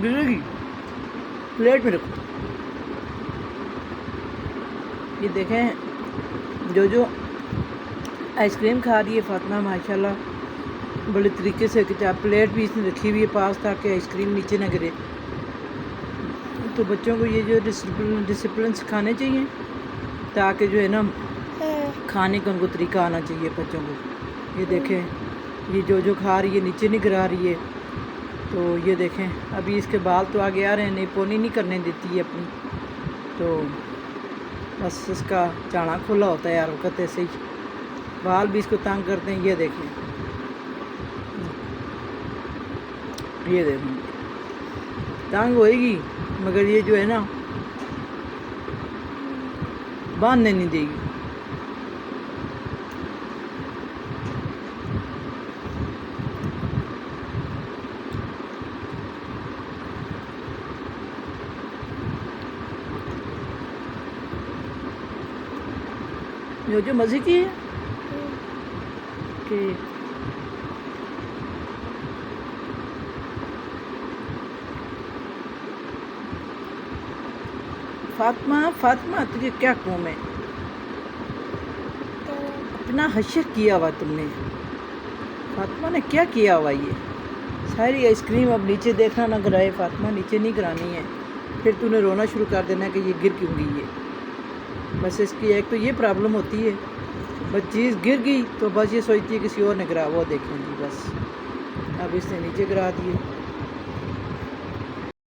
گرے گی، پلیٹ میں رکھو۔ یہ دیکھیں جو آئس کریم کھا رہی ہے فاطمہ ماشاءاللہ بڑے طریقے سے، کہ پلیٹ بھی اس نے رکھی ہوئی ہے پاس تاکہ آئس کریم نیچے نہ گرے۔ تو بچوں کو یہ جو ڈسپلن سکھانے چاہیے تاکہ جو ہے نا کھانے کا ان کو طریقہ آنا چاہیے بچوں کو۔ یہ دیکھیں یہ جو کھا رہی ہے نیچے نہیں گرا رہی ہے، تو یہ دیکھیں ابھی اس کے بال تو آگے آ رہے ہیں، نہیں پونی نہیں کرنے دیتی ہے اپنی، تو بس اس کا چانا کھلا ہوتا ہے ہر وقت ایسے ہی، بال بھی اس کو تنگ کرتے ہیں۔ یہ دیکھیں تنگ ہوئے گی مگر یہ جو ہے نا باندھنے نہیں دے گی۔ جو مزے کی ہے کہ فاطمہ تجھے کیا قوم ہے، اتنا حشر کیا ہوا تم نے، فاطمہ نے کیا کیا ہوا؟ یہ ساری آئس کریم اب نیچے دیکھنا نہ گرائے فاطمہ، نیچے نہیں گرانی ہے، پھر تو نے رونا شروع کر دینا کہ یہ گر کیوں گئی ہے۔ بس اس کی ایک تو یہ پرابلم ہوتی ہے، بس چیز گر گئی تو بس یہ سوچتی ہے کسی اور نے گرا، وہ دیکھیں جی بس اب اس نے نیچے گرا دیے۔